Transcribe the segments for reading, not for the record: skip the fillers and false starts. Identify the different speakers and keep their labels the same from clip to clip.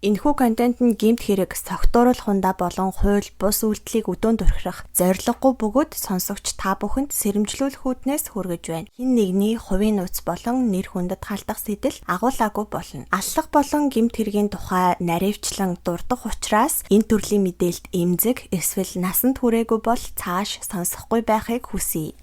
Speaker 1: Энэхүү контент нь гэмт хэрэг, согтууруулах ундаа болон хууль, бус үйлдэлийг өдөөнд орхирах зорилгогүй бөгөөд сонсогч та бүхэнд сэрэмжлүүлэх үүднээс хүргэж байна. Хэн нэгний хувийн нууц болон нэр хүндэд халдах сэтэл агуулаагүй болно. Аллах болон гэмт хэргийн тухай наривчлан дурдах учраас энэ төрлийн мэдээлэлд эмзэг эсвэл насанд хүрээгүй бол цааш сонсохгүй байхыг хүсье.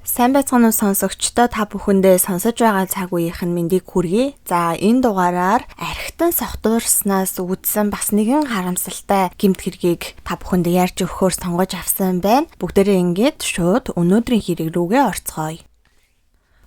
Speaker 1: Сайн байцгаана уу сонсогчдоо, та бүхэндээ сонсож байгаа цаг үеийнхэн мэндийг хүргэе. За энэ дугаараар архитан согтуурснаас үүдсэн бас нэгэн харамсалтай гэмт хэргийг та бүхэндээ ярьж өгөхөөр сонгож авсан байна. Бүгдээрээ ингээд шууд өнөөдрийн хэрэг рүүгээ орцгоё.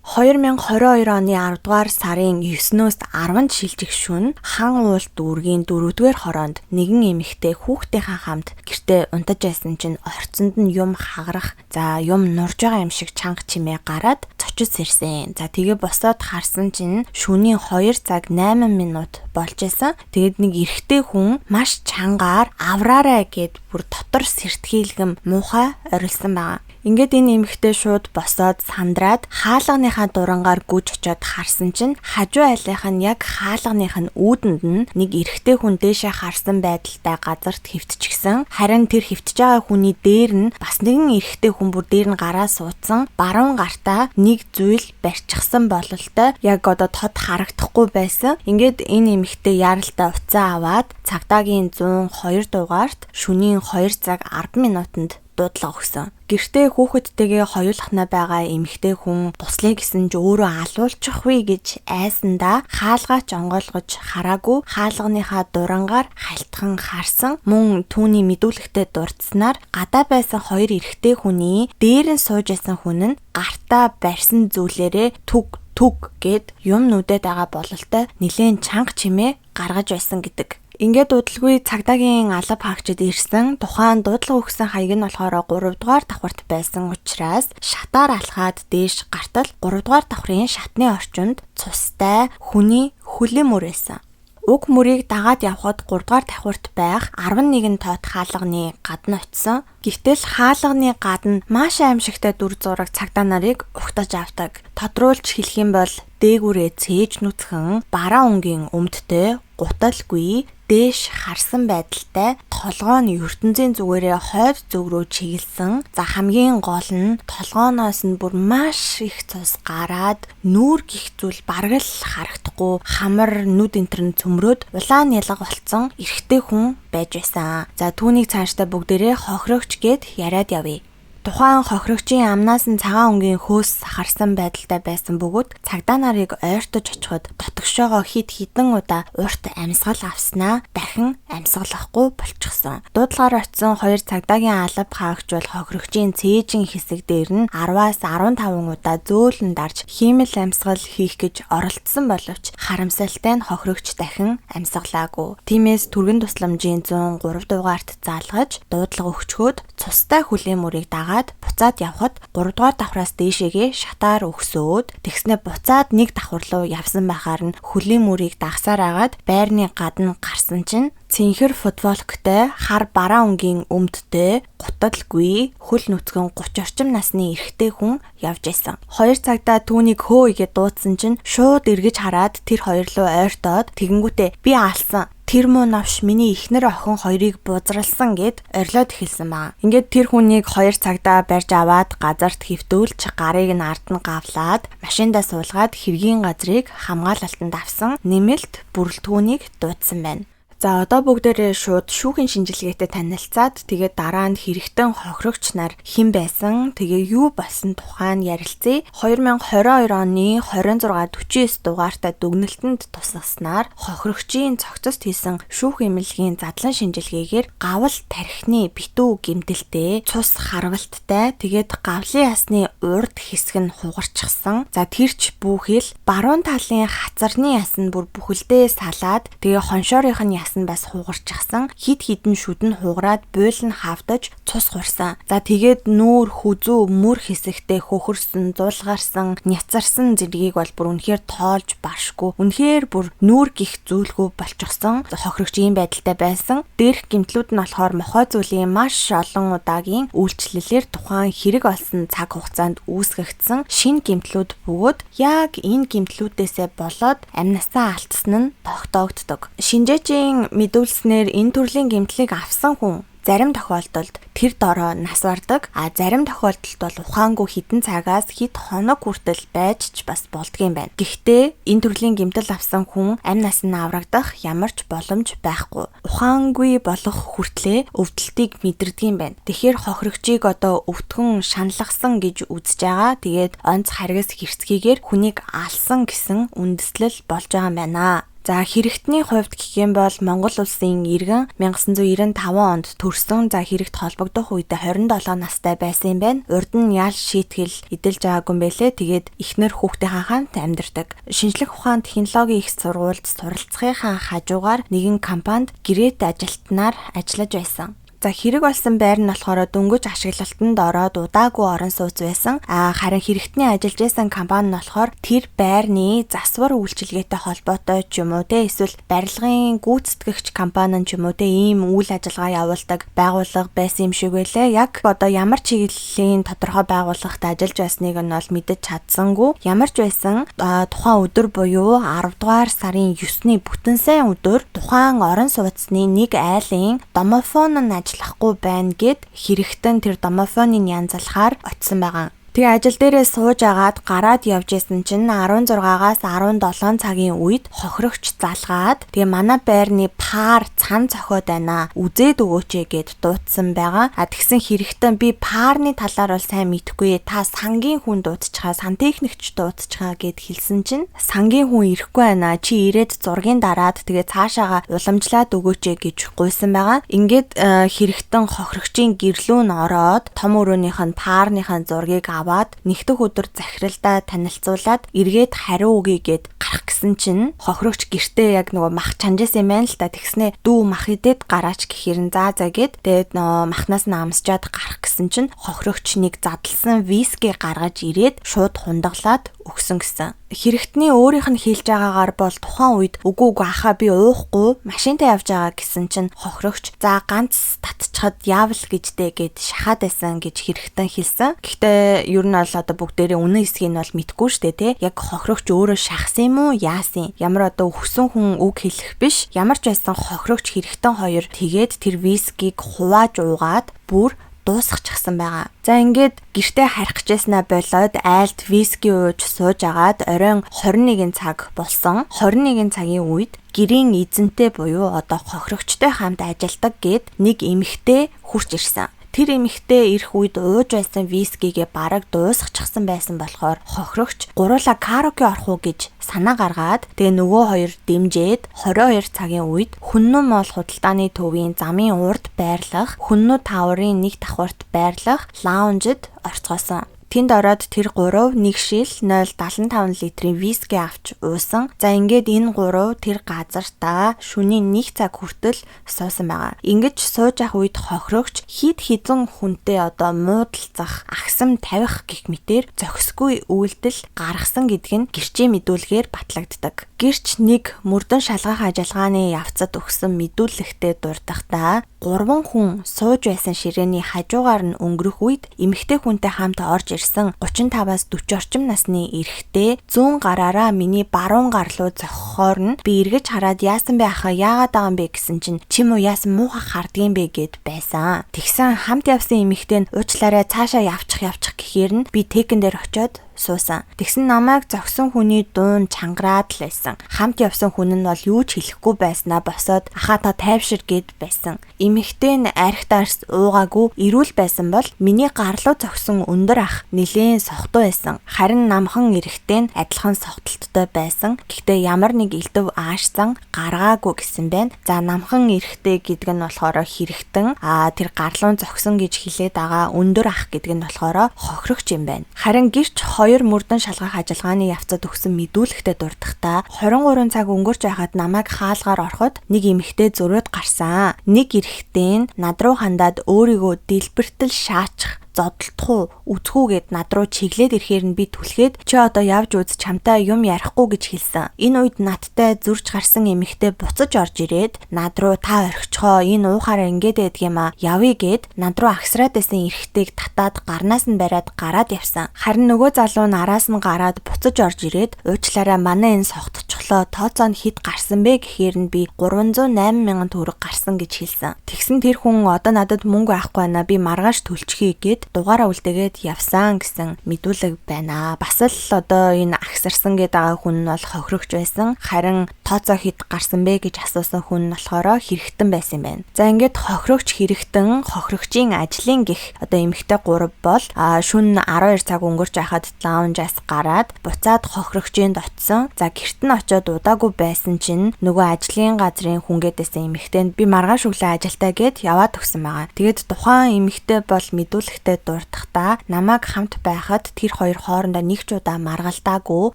Speaker 1: 2022 оны 10 дугаар сарын 9-өөс 10-нд шилжих шөнө хан уулт дүүргийн 4-р хороонд нэгэн эмэгтэй хүүхдийнхээ хамт гэртээ унтаж байсан чинь орцонд нь юм хагарах, юм нурж байгаа юм шиг чанга чимээ гараад цочид сэрсэн. Тэгээ босоод харсан чинь шөнийн 2 цаг 8 минут болж исэн. Тэгэд нэг эрэгтэй хүн маш чангаар авраарай гэд бүр дотор сэртгийлгэм муухай орилсан байгаа. Ингээд энэ эмэгтэй шууд босоод сандраад хаалганыхаа дурангаар гүйж очиод харсан чинь хажуу айлынх нь яг хаалганых нь үүдэнд нь нэг эрэгтэй хүн дээшээ харсан байдалтай газарт хэвтчихсэн. Харин тэр хэвтэж байгаа хүний дээр нь бас нэгэн эрэгтэй хүн бүр дээр нь гараа суудсан. Баруун гартаа нэг зүйл барьчихсан бололтой яг одоо тод харагдахгүй байсан. Ингээд энэ эмэгтэй яралтай уцаа аваад цагдаагийн 102 дугаарт шөнийн 2 цаг 10 минутанд дуудлага өгсөн. Гэртээ хүүхэдтэйгээ хоёулахнаа байгаа эмэгтэй хүн туслая гэсэн ч өөрөө алуулчихгүй гэж айсандаа хаалгаач онгойлгож хараагүй хаалганыхаа дурангаар хальтхан харсан. Мөн түүний мэдүүлэгтээ дурдсанаар гадаа байсан 2 эрэгтэй хүний дээр нь сууж байсан хүн нь гартаа барьсан зүйлээрээ түг гэд юм нүдэд байгаа бололтой нилээн чанга чимээ гаргаж байсан гэдэг. Ингээд дуудлагүй цагдаагийн алба хаагчид ирсэн. Тухайн дуудлага өгсөн хаяг нь болохоор 3 дугаар давхарт байсан учраас шатаар алхаад дээш гартал 3 дугаар давхрын шатны орчинд цустай хүний хүлэм мөрөөсөн. Уг мөрийг дагаад явхад 3 дугаар давхарт байх 11 тоот хаалганы гадна очисон. Гэвтэл хаалганы гадна маш аимшигтай дүр зураг цагдаа нарыг угтаж авдаг. Тодруулж хэлэх юм бол дээгүүрээ цээж нүцгэн бараа өнгийн өмдтэй гуталгүй дээш харсан байдалтай толгоо нь ертөнцийн зүгээрээ хойд зүг рүү чиглэсэн. Хамгийн гол нь толгооноос нь бүр маш их цус гараад нүүр гих зүйл бараг л харагдахгүй хамар нүд энтер нь цөмрөөд улаан ялга болцсон эрэгтэй хүн байж байсан. Түүнийг цаашдаа бүгдээрээ хохирогч гэд яриад явъя. Тухайн хохирогчийн амнаас нь цагаан өнгийн хөөс сахарсан байдалтай байсан бөгөөд цагдаа нарыг ойртож очиход дотгошоогоо хідэн удаа урт амьсгал авснаа дахин амьсгалахгүй болчихсон. Дуудлагаар очисон 2 цагдаагийн алба хаагч бол хохирогчийн цээжин хэсэг дээр нь 10-аас 15 удаа зөөлөн дарж хиймэл амьсгал хийх гэж оролдсон боловч харамсалтай нь хохирогч дахин амьсгалаагүй. Тиймээс түргэн тусламжийн 103 дугаарт заалгаж дуудлага өгчхөөд цустай хүлээн мөрийг дагаад буцаад явхад 3 дугаар давхраас дээшээгээ шатаар өгсөөд тэгснэ буцаад нэг давхар руу явсан байхаар нь хүлийн мөрийг дагсаар агаад байрны гадна гарсан чинь цэнхэр футболктой хар бараа өнгийн өмдтэй гуталгүй хөл нүцгэн 30 орчим насны эрэгтэй хүн явж исэн. 2 цагдаа түүнийг хөөе гэд дуудсан чинь шууд эргэж хараад тэр хоёр руу ойртоод тэгэнгүүтээ би алсан. Тэр муу навш миний эхнэр охин хоёрыг бузралсан гэд орилоод эхэлсэн байна. Ингээд тэр хүнийг 2 цагдаа барьж аваад газарт хэвтүүлж гарыг нь ард нь гавлаад машиндаа суулгаад хэргийн газрыг хамгаалалтанд авсан. Нэмэлт бүрэлдэхүүнийг дуудсан байна. Одоо бүгдээрээ шууд шүүхийн шинжилгээтэй танилцаад тэгээд дараа нь хэрэгтэн хохирогч нар хэн байсан, тэгээ юу болсон тухай нь ярилцъя. 2022 оны 26-49 дугаартай дүгнэлтэнд тусгаснаар хохирогчийн цогцост хийсэн шүүх эмнэлгийн задлан шинжилгээгээр гавал тархины битүү гэмтэлтэй, цус харвалттай, тэгээд гавлын ясны урд хэсэг нь хугарчихсан. Тэр ч бүхэл баруун талын хацарны яс нь бүр бүхэлдээ салаад тэгээ хоншоорынх нь нас нь бас хугарчихсан. Хид хідэн шүд нь хугараад буйл нь хавдаж цус хурсан. За тэгээд нүүр хүзүү мөр хэсэгтээ хөхөрсөн, зулгарсан, няцарсан зэргийг бол бүр үнэхээр тоолж баршгүй. Үнэхээр бүр нүүр гих зүйлгүй болчихсон. Хохирогч ийм байдалтай байсан. Дээрх гэмтлүүд нь болохоор мохой зүйлийн маш олон удаагийн үйлчлэлээр тухайн хэрэг олсон цаг хугацаанд үүсгэгдсэн шинэ гэмтлүүд бөгөөд яг энэ гэмтлүүдээсээ болоод амнасаа алдсан нь тогтоогддог. Шинжээчийн мэдүүлснээр энэ төрлийн гэмтлийг авсан хүн зарим тохиолдолд тэр дороо нас бардаг, зарим тохиолдолд бол ухаангүй хідэн цагаас хэд хоног хүртэл байж ч бас болдгийм байна. Гэхдээ энэ төрлийн гэмтэл авсан хүн амь нас нь аврагдах ямар ч боломж байхгүй. Ухаангүй болох хүртлээр өвдөлтийг мэдэрдгийм байна. Тэгэхээр хохирогчийг одоо өвтгөн шаналгасан гэж үзэж байгаа. Тэгээд онц харгас хэрцгийгээр хүнийг алсан гэсэн үндэслэл болж байгаа юм байна. За хэрэгтний хувьд гэх юм бол Монгол улсын иргэн 1995 онд төрсөн. За хэрэгт холбогдох үедээ 27 настай байсан юм байна. Урд нь ял шийтгэл эдэлж байгаагүй юм байлээ. Тэгээд эхнэр хүүхдийнхээ хамт амьдардаг. Шинжлэх ухаан технологийн их сургуульд суралцахынхаа хажуугаар нэгэн компанид гэрээт ажилтнаар ажиллаж байсан. За хэрэг болсон байр нь болохоор дөнгөж ашиглалтанд ороод удаагүй орон сууц байсан. Харин хэрэгтний ажиллаж байсан компани нь болохоор тэр байрны засвар үйлчилгээтэй холбоотой ч юм уу те эсвэл барилгын гүйцэтгэгч компани ч юм уу те ийм үйл ажиллагаа явуулдаг байгууллага байсан юм шиг байлаа. Яг одоо ямар чиглэлийн тодорхой байгууллагт ажиллаж байсныг нь бол мэдэж чадсангүй. Ямар ч байсан тухайн өдөр буюу 10 дугаар сарын 9-ний бүтэн сайн өдөр тухайн орон сууцны нэг айлын домофон нь ажиллахгүй байна гэд хэрэгтэн тэр домофоныг янзлахаар очсон байгаа. Тэгээ ажил дээрээ сууж агаад гараад явж исэн чинь 16-аас 17 цагийн үед хохирогч залгаад тэгээ манай байрны пар цан цохоод байна. Үзээд өгөөч гэд дуудсан байгаа. Тэгсэн хэрэгтэн би парны талаар бол сайн мэдэхгүй. Та сангийн хүн дуудчихаа, сантехникч дуудчихаа гэд хэлсэн чинь сангийн хүн ирэхгүй байна. Чи ирээд зургийн дараад тэгээ цаашаага уламжлаад өгөөч гэж гуйсан байгаа. Ингээд хэрэгтэн хохирогчийн гэрлүүн ороод том өрөөнийх нь парныхаа зургийг нэгдэх өдөр захиралдаа танилцуулаад эргээд хариу өгье гэд гарах гэсэн чинь хохирогч гэртээ яг нөгөө мах чанжаас юм байна л та. Тэгснэ дүү мах идэд гараач гэхэрэн за гэд тэгээд махнаас нь амсчаад гарах гэсэн чинь хохирогч нэг задлсан виски гаргаж ирээд шууд хундаглаад өгсөн гэсэн. Хэрэгтний өөрийнх нь хэлж байгаагаар бол тухайн үед үгүй ахаа би уухгүй машинтай явж байгаа гэсэн чинь хохирогч за ганц татчихад яавал гэжтэй гэд шахаад байсан гэж хэрэгтэн хэлсэн. Гэхдээ ер нь бол одоо бүгдээрээ үнэн эсхийг нь бол мэдгүй штэ тий. Яг хохирогч өөрөө шахсан юм уу яасан? Ямар одоо өгсөн хүн үг хэлэх биш. Ямар ч байсан хохирогч хэрэгтэн хоёр тэгээд тэр вискиг хувааж уугаад бүр дуусчихсан байгаа. За ингээд гэртээ харих гэжсэнаа болоод айлд виски ууж сууж агаад оройн 21 цаг болсон. 21 цагийн үед гэрийн эзэнтэй буюу одоо хохирогчтой хамт ажилдаг гэд нэг эмэгтэй хурж ирсэн. Тэр эмэгтэй ирэх үед ууж байсан вискигээ бараг дуусчихсан байсан болохоор хохирогч гуруула караоке орох уу гэж санаа гаргаад тэгээ нөгөө хоёр дэмжээд 22 цагийн үед Хүннү моол худалдааны төвийн замын урд байрлах Хүннү тааврын нэг давхурт байрлах лаунжид орцгоосон. Тэнд ороод тэр 3 нэг шил 0.75 литрийн виски авч уусан. За ингээд энэ 3 тэр газартаа шөнийн 1 цаг хүртэл суусан байгаа. Ингэж сууж ах үед хохирогч хид хідэн хүнтэй одоо муудалцах, агсам тавих гэх мэтээр зохисгүй үйлдэл гаргасан гэдг нь гэрчийн мэдүүлгээр батлагддаг. Гэрч нэг мөрдөн шалгах ажиллагааны явцад өгсөн мэдүүлэгтээ дурдахдаа 3 хүн сууж байсан ширээний хажуугаар нь өнгөрөх үед эмэгтэй хүнтэй хамт орж ирсэн 35-аас 40 орчим насны эрэгтэй зүүн гараараа миний баруун гар руу зохихоор нь би эргэж хараад яасан бэ ахаа яагаад байгаа юм бэ гэсэн чинь чим үү яасан муухай хардгийм бэ гэд байсан. Тэгсэн хамт явсан эмэгтэй нь уучлаарай цаашаа явчих гэхээр нь би тэкэн дээр очиод суусан. Тэгсэн намайг зогсон хүний дуун чангараад л байсан. Хамт явсан хүн нь бол юу ч хэлэхгүй байснаа босоод ахаа та тайвшир гэд байсан. Эмэгтэй нь архитаарс уугаагүй эрүүл байсан бол миний гарлуу зогсон өндөр ах нэлээд сохтуу байсан. Харин намхан эрэгтэй нь адилхан сохтолттой байсан. Гэхдээ ямар нэг элдв аашсан гаргаагүй гэсэн байна. За намхан эрэгтэй гэдэг нь болохоор хэрэгтэн тэр гарлуун зогсон гэж хэлээд байгаа өндөр ах гэдэг нь болохоор хохирогч юм байна. Харин гэрч хоёр мөрдөн шалгах ажиллагааны явцад өгсөн мэдүүлэгтээ дурдахдаа 23 цаг өнгөрч байхад намайг хаалгаар ороход нэг эмэгтэй зөрөөд гарсан. Нэг эрэхтэн над руу хандаад өөрийгөө дэлбэртэл шаачих зодтолдох уу үцхүүгээд над руу чиглээд ирэхээр нь би түлхээд чи одоо явж үз чамтай юм ярихгүй гэж хэлсэн. Энэ үед надтай зурж гарсан эмэгтэй буцаж орж ирээд над руу та орхичхоо энэ уухаараа ингээд байдаг юм а явъя гэд над руу агсраад байсан эрэгтэйг татаад гарнаас нь бариад гараад явсан. Харин нөгөө залуу нь араас нь гараад буцаж орж ирээд уучлаарай манай энэ согтчихлоо тооцоо нь хэд гарсан бэ гэхээр нь би 308 мянган төгрөг гарсан гэж хэлсэн. Тэгсэн тэр хүн одоо надад мөнгө авахгүй байна би маргааш төлчихье гэд дугаараа үлдээгээд явсан гэсэн мэдүүлэг байна. Бас л одоо энэ агсарсан гэдэг хүн нь бол хохирогч байсан. Харин тооцоо хэд гарсан бэ гэж асуусан хүн нь болохоор хэрэгтэн байсан юм байна. За ингээд хохирогч хэрэгтэн хохирогчийн ажлын гих одоо эмэгтэй 3 бол шөнө 12 цаг өнгөрч байхад лаунжаас гараад буцаад хохирогчинд очсон. За гэрт нь очиод удаагүй байсан чинь нөгөө ажлын газрын хүнгээдсэн эмэгтэйнд би маргааш өглөө ажилдаа гэд яваад өгсөн байгаа. Тэгээд тухайн эмэгтэй бол мэдүүлэгтээ дурдахдаа намайг хамт байхад тэр хоёр хоорондоо нэг ч удаа маргалдаагүй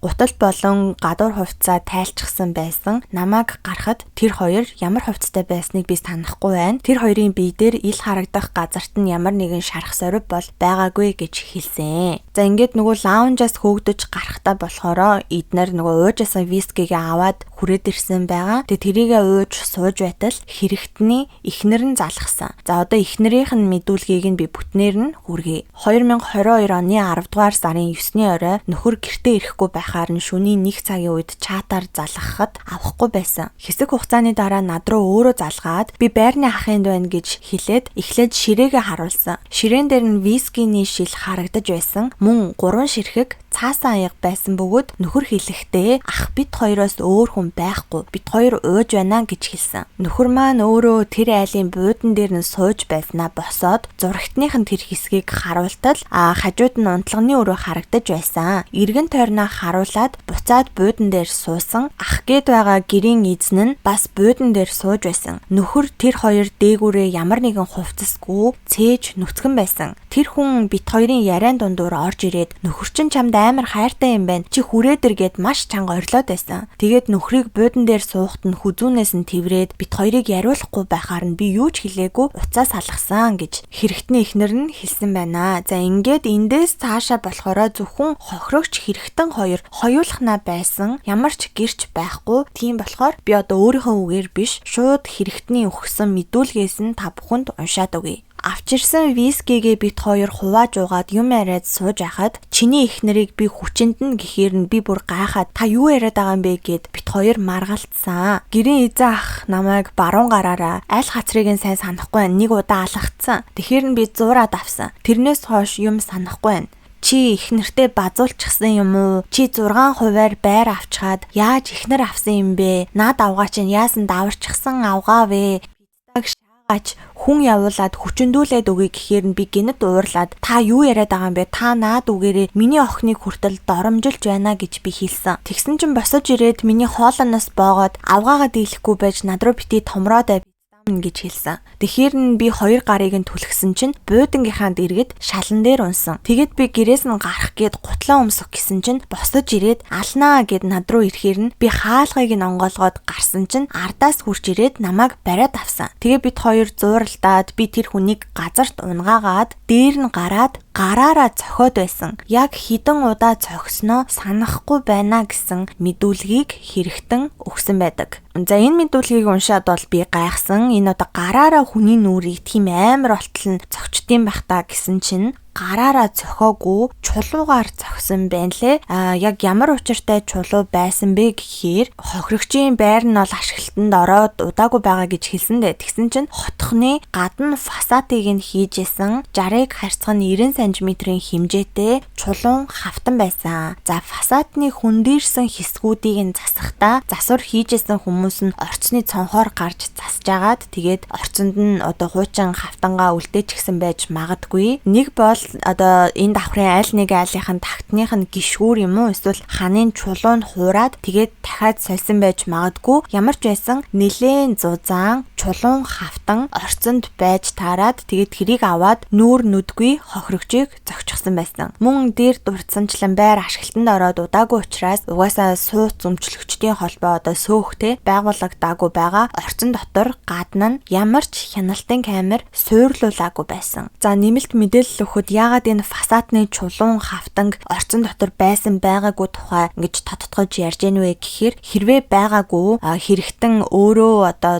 Speaker 1: гутал болон гадуур хувцас тайлчсан байсан. Намайг гарахад тэр хоёр ямар хувцастай байсныг би санахгүй байна. Тэр хоёрын бие дээр ил харагдах газарт нь ямар нэгэн шарах сорив бол байгаагүй гэж хэлсэн. За ингээд нөгөө лаунжаас хөөгдөж гарахтаа болохоор эднэр нөгөө уужаасан вискигээ аваад хүрээд ирсэн байгаа. Тэгээ тэрийгэ ууж сууж байтал хэрэгтний эхнэр нь залгсан. За одоо эхнэрийнх нь мэдүүлгийг нь би бүтнээр нь хүргэе. 2022 оны 10 дугаар сарын 9-ний орой нөхөр гэртээ ирэхгүй байхаар нь шөнийн 1 цагийн үед чатаар залгахад авахгүй байсан. Хэсэг хугацааны дараа над руу өөрөө залгаад би байрны ахынд байна гэж хэлээд эхлээд ширээгээ харуулсан. Ширээн дээр нь вискиний шил харагдаж байсан. Мөн 3 ширхэг цаасан аяга байсан бөгөөд нөхөр хэлэхдээ ах бид хоёроос өөр хүн байхгүй. Бид хоёр ууж байна гэж хэлсэн. Нөхөр маань өөрөө тэр айлын буудан дээр нь сууж байснаа босоод зурагтных нь тэр хэсгийг харуултал хажууд нь унтлагын өрөө харагдаж байсан. Иргэн тойрноо харуулад буцаад буудан дээр суусан. Ах гээд байгаа гэрийн эзэн нь бас буудан дээр сууж байсан. Нөхөр тэр хоёр дээгүүрээ ямар нэгэн хувцасгүй цээж нүцгэн байсан. Тэр хүн бит хоёрын яриан дундуур орж ирээд нөхөр чин чамд амар хайртай юм байна. Чи хүрээдэр гэд маш чанга орлоод байсан. Тэгээд нөхрийг буудан дээр суухт нь хүзүүнээс нь тэврээд бит хоёрыг яриулахгүй байхаар нь би юу ч хэлээгүй уцаа салгасан гэж хэрэгтний эхнэр нь хэлсэн байна. За ингээд эндээс цаашаа болохоор зөвхөн хохирогч хэрэгтэн хоёр хоёулахнаа байсан. Ямар ч гэрч байхгүй. Тийм болохоор би одоо өөрийнхөө үгээр биш шууд хэрэгтний өгсөн мэдүүлгээс нь та бүхэнд уншаад өгье. Авчирсан вискигээ бит хоёр хувааж угаад юм яриад сууж байхад чиний эхнэрийг би хүчинд нь гэхээр нь би бүр гайхаад та юу яриад байгаа юм бэ гэд бит хоёр маргалтсан. Гэрийн эзэн ах намайг баруун гараараа аль хацрыг нь сайн санахгүй нэг удаа алгацсан. Тэгэхээр нь би зуураад авсан. Тэрнээс хойш юм санахгүй байна. Чи эхнэртэй базуулчихсан юм уу? Чи 6 хувиар байр авчгаад яаж эхнэр авсан юм бэ? Наад авгаа чинь яасан даварчихсан авгаа вэ? Хүн явуулаад хүчндүүлээд өгье гэхээр нь би гинэт уурлаад та юу яриад байгаа юм бэ? Та наад үгээрээ миний охиныг хүртэл доромжилж байна гэж би хэлсэн. Тэгсэн чинь босож ирээд миний хоолоноос боогоод авгаагаа дийлэхгүй байж над руу бити томроод гэж хэлсэн. Тэгэхээр нь би 2 гарыг нь түлхсэн чинь буудангийнханд иргэд шалан дээр унсан. Тэгэд би гэрээс нь гарах гээд гутлаа өмсөх гэсэн чинь босож ирээд алнаа гэд над руу ирэхээр нь би хаалгыг нь онгоолгоод гарсан чинь ардаас хурж ирээд намайг бариад авсан. Тэгээ бид хоёр зууралдаад би тэр хүнийг газарт унгаагаад дээр нь гараад гараараа цохиод байсан. Яг хідэн удаа цохисноо санахгүй байна гэсэн мэдүүлгийг хэрэгтэн өгсөн байдаг. За энэ мэдүүлгийг уншаад бол би гайхсан. Энэ одоо гараараа хүний нүрийг тийм амар болтол нь цогчдсон байх та гэсэн чинь гараараа цохоогүй чулуугаар зогсон байна лээ. Яг ямар учиртай чулуу байсан бэ гэхээр хохирогчийн байр нь бол ашиглалтанд ороод удаагүй байгаа гэж хэлсэндээ тэгсэн чинь хотхны гадна фасадыг нь хийжсэн 60-ыг харьцах нь 90 см-ийн хэмжээтэй чулуун хавтан байсан. За фасадны хүндэрсэн хэсгүүдийг нь засахдаа засвар хийжсэн хүмүүс нь орцны цонхоор гарч засж агаад тэгээд орцонд нь одоо хуучин хавтангаа үлдээчихсэн байж магадгүй. Нэг бол одоо энэ давхрын аль нэг айлынхын тагтных нь гişгүүр юм уу эсвэл ханын чулуунд хуураад тэгээд дахиад сольсон байж магадгүй. Ямар ч байсан нэлээд зузаан чулуун хавтан орцонд байж таарад тэгээд тэрийг аваад нүүр нүдгүй хохирогчийг зохичихсан байсан. Мөн дээр дурдсанчлан байр ашиглалтанд ороод удаагүй учраас угаасаа сууц өмчлөгчдийн холбоо сөөхтэй байгуулагдаагүй байгаа. Орцон дотор гадна нь ямар ч хяналтын камер суйрлуулаагүй байсан. За нэмэлт мэдээлэл өгөхөд яагаад энэ фасадны чулуун хавтанг орцон дотор байсан байгаагүй тухай ингэж тодтогч ярьж гэнэ вэ гэхээр хэрвээ байгаагүй хэрэгтэн өөрөө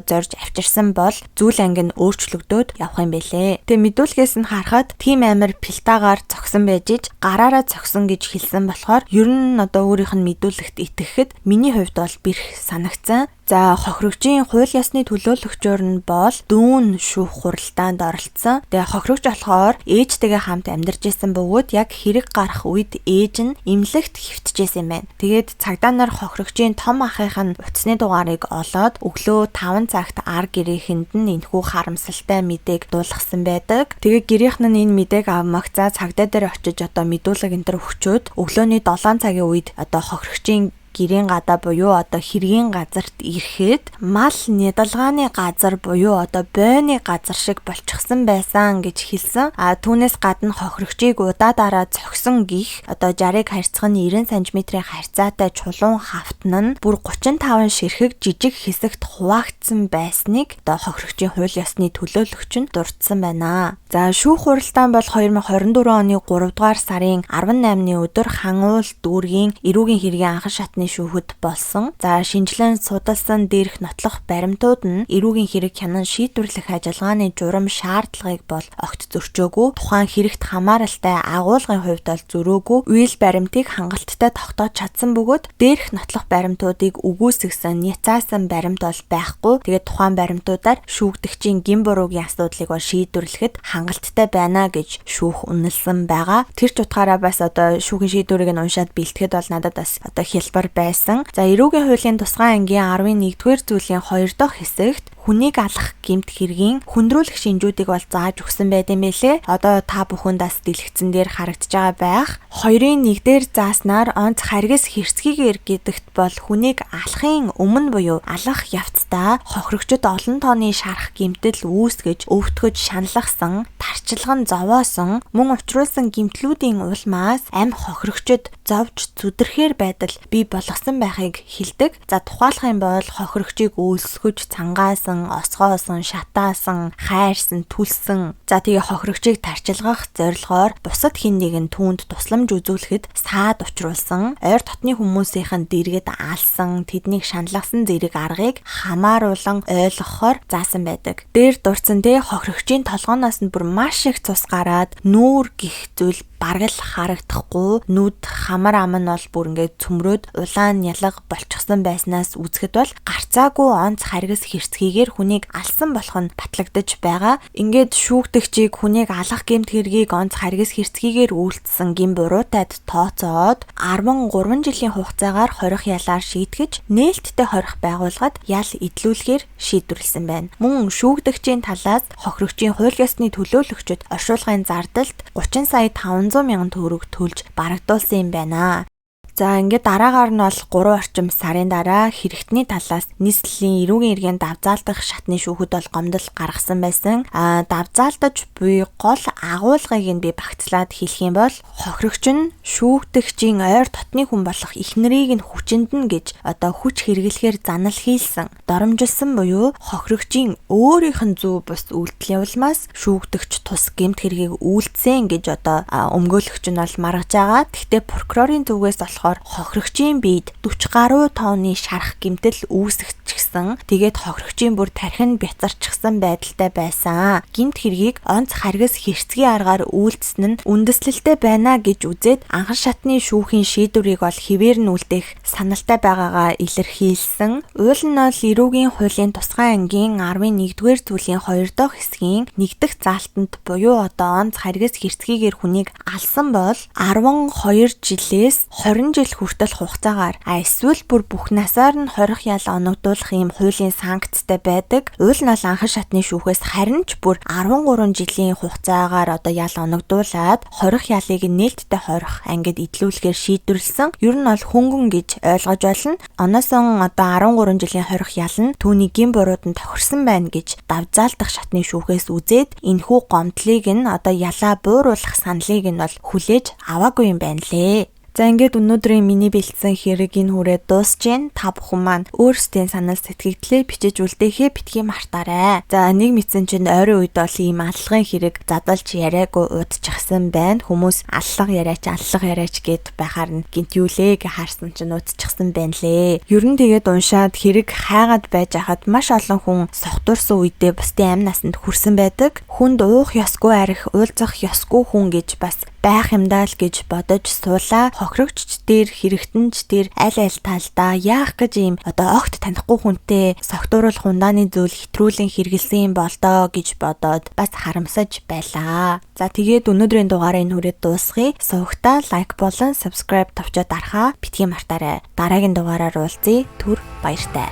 Speaker 1: зорж авчирсан бол зүйл анги нь өөрчлөгдөөд явах юм бэлээ. Тэгээ мэдүүлгээс нь харахад тийм амир пилтагаар зогсон байж иж гараараа зогсон гэж хэлсэн болохоор ер нь өөрийнх нь мэдүүлэгт итгэхэд миний хувьд бол бэрх санагцсан. За хохирогчийн хууль ёсны төлөөлөгчөөр нь бол дүүн шүүх хуралдаанд оролцсон. Тэгээ хохирогч болохоор ээжтэйгээ хамт амьдарч исэн бөгөөд яг хэрэг гарах үед ээж нь эмнэлэгт хэвтчихсэн юм байна. Тэгээд цагдаа нар хохирогчийн том ахынх нь утасны дугаарыг олоод өглөө 5 цагт ар гэрээхэнд нь энэхүү харамсалтай мэдээг дуулгасан байдаг. Тэгээ гэрийнх нь энэ мэдээг авмагцаа цагдаа дээр очиж мэдүүлэг энэ төр өгчөөд өглөөний 7 цагийн үед хохирогчийн гэрийн гадаа буюу хэргийн газарт ирэхэд мал нядалгааны газар буюу бойны газар шиг болчихсон байсан гэж хэлсэн. Түүнээс гадна хохирогчийг удаа зогсон гих 60-ыг харьцах нь 90 см-ийн харьцаатай чулуун хавтан нь бүр 35 ширхэг жижиг хэсэгт хуваагдсан байсныг хохирогчийн хууль ёсны төлөөлөгч нь дурдсан байна. За шүүх хуралдаан бол 2024 оны 3 дугаар сарын 18-ны өдөр хангуул дүүргийн эрүүгийн хэргийн анхан шатны шүүхэд болсон. За шинжилэн судалсан дээрх нотлох баримтууд нь эрүүгийн хэрэг хянан шийдвэрлэх ажиллагааны журам шаардлагыг бол огт зөрчөөгүй. Тухайн хэрэгт хамааралтай агуулгын хувьд бол зөрөөгүй. Үйл баримтыг хангалттай тогтоож чадсан бөгөөд дээрх нотлох баримтуудыг үгүйсгэсэн няцаасан баримт бол байхгүй. Тэгээд тухайн баримтуудаар шүүгдэгчийн гин буруугийн асуудлыг бол шийдвэрлэхэд хангалттай байна гэж шүүх үнэлсэн байгаа. Тэр ч утгаараа бас шүүхийн шийдвэрийг нь уншаад бэлтгэхэд бол надад бас хялбар байсан. За эрүүгийн хуулийн тусгай ангийн 11-р зүйлийн 2 дахь хэсэгт хүнийг алах гэмт хэргийн хүндрүүлэх шинжүүдийг бол зааж өгсөн байт юм байлээ. Та бүхэнд бас дэлгэцэн дээр харагдаж байгаа байх. 2-ын 1-дэр зааснаар онц харгас хэрцгийгээр гэдэгт бол хүнийг алахын өмнө буюу алах явцдаа хохирогчд олон тооны шарах гэмтэл үүсгэж, өвтгөж шаналгасан, тарчилган зовоосон, мөн учруулсан гэмтлүүдийн улмаас амь хохирогчд зовж зүдэрхээр байдал бий болгосон байхыг хэлдэг. За тухайлах юм бол хохирогчийг өлсгөж цангаасан, осгоосон, шатаасан, хайрсан, түлсэн. За тэгээ хохирогчийг тарчилгах зорилгоор бусад хэн нэгэн түүнд тусламж үзүүлэхэд саад учруулсан, ойр дотны хүмүүсийнхэн дэргэд алсан, тэднийг шаналгасан зэрэг аргыг хамааруулан ойлгохоор заасан байдаг. Дээр дурдсан хохирогчийн толгооноос нь бүр маш их цус гараад нүүр гих зүйл бараг л харагдахгүй, нүд хамар ам нь бол бүр цөмрөөд улаан ялга болчихсон байснаас үзэхэд бол гарцаагүй онц харгас хэрцгийгээр хүнийг алсан болох нь батлагдаж байгаа. Ингээд шүүгдэгчийг хүнийг алах гэмт хэргийг онц харгас хэрцгийгээр үйлдэлсэн гин буруутайд тооцоод 13 жилийн хугацаагаар хорих ялаар шийтгэж нээлттэй хорих байгууллагад ял идлүүлэхээр шийдвэрлсэн байна. Мөн шүүгдэгчийн талаас хохирогчийн хууль ёсны төлөөлөгчд оршуулгын зардалд 30 сая 500 мянган төгрөг төлж барагдуулсан юм байна. За ингээд дараагаар нь бол 3 орчим сарын дараа хэрэгтний талаас нийслэлийн эрүүгийн иргэн давзаалдах шатны шүүхэд бол гомдол гаргасан байсан. Давзаалдаж буй гол агуулгыг нь би багцлаад хэлэх юм бол хохирогч нь шүүгдэгчийн ойр дотны хүн болох их нарыг нь хүчинд нь гэж хүч хэрэглэхээр занал хийлсэн. Доромжилсан буюу хохирогчийн өөрийнх нь зөв бус үйлдэлийн улмаас шүүгдэгч тус гэмт хэргийг үйлдсэн гэж өмгөөлөгч нь бол маргаж байгаа. Гэхдээ прокурорын зүгээс болохоор хохирогчийн биед 40 гаруй тонны шарах гэмтэл үүсгэчихсэн. Тэгээд хохирогчийн бүр тархин бяцарчихсан байдалтай байсан. Гэмт хэргийг онц харгас хэрцгий аргаар үйлдэсэн нь үндэслэлтэй байна гэж үзээд анхан шатны шүүхийн шийдвэрийг бол хэвээр нь үлдээх саналтай байгаагаа илэрхийлсэн. Уул нь бол эрүүгийн хуулийн тусгай ангийн 11-р зүйлийн 2 дахь хэсгийн 1 дахь заалтанд буюу онц харгас хэрцгийгээр хүнийг алсан бол 12 жилээс 20 10 жил хүртэл хугацаагаар эсвэл бүр бүх насаар нь хорих ял оногдуулах ийм хуулийн санкцтай байдаг. Уул нь бол анхан шатны шүүхээс харин ч бүр 13 жилийн хугацаагаар ял оногдуулад хорих ялыг нээлттэй хорих ангид идлүүлэхээр шийдвэрлсэн. Ер нь бол хөнгөн гэж ойлгож болно. Оноосон 13 жилийн хорих ял нь түүний гин буруудан тохирсон байна гэж давзаалдах шатны шүүхээс үзээд энэхүү гомдлыг нь ялаа бууруулах саналыг нь бол хүлээж аваагүй юм байна лээ. За ингээд өнөөдрийн миний бэлдсэн хэргийн хүрээ дуусж гин. Та бүхэн маань өөрсдийн санал сэтгэгдлээ бичиж үлдээхээ битгий мартаарай. За нэг мэдсэн чинь ойрын үед бол ийм аллагын хэрэг задалж яриаггүй удчихсан байна. Хүмүүс аллага яриач гэд байхаар нь гинт юулээ гэ харсан чинь удчихсан байна лээ. Ер нь тэгээд уншаад хэрэг хайгаад байж хахад маш олон хүн согтуурсан үедээ бусдын амь насанд хүрсэн байдаг. Хүнд уух ёсгүй арих уулзах ёсгүй хүн гэж бас байх юмдаа л гэж бодож суулаа. Хохирогчч дээр хэрэгтэнч дээр аль талдаа яах гэж ийм огт танихгүй хүнтэй согтууруулах ундааны зүйл хэтрүүлэн хэрэгэлсэн юм болдоо гэж бодоод бас харамсаж байлаа. За тэгээд өнөөдрийн дугаарыг нүрээд дуусгая. Сувгтаа лайк болон subscribe товчоо дарахаа битгий мартаарай. Дараагийн дугаараар уулзъя. Түр баяртай.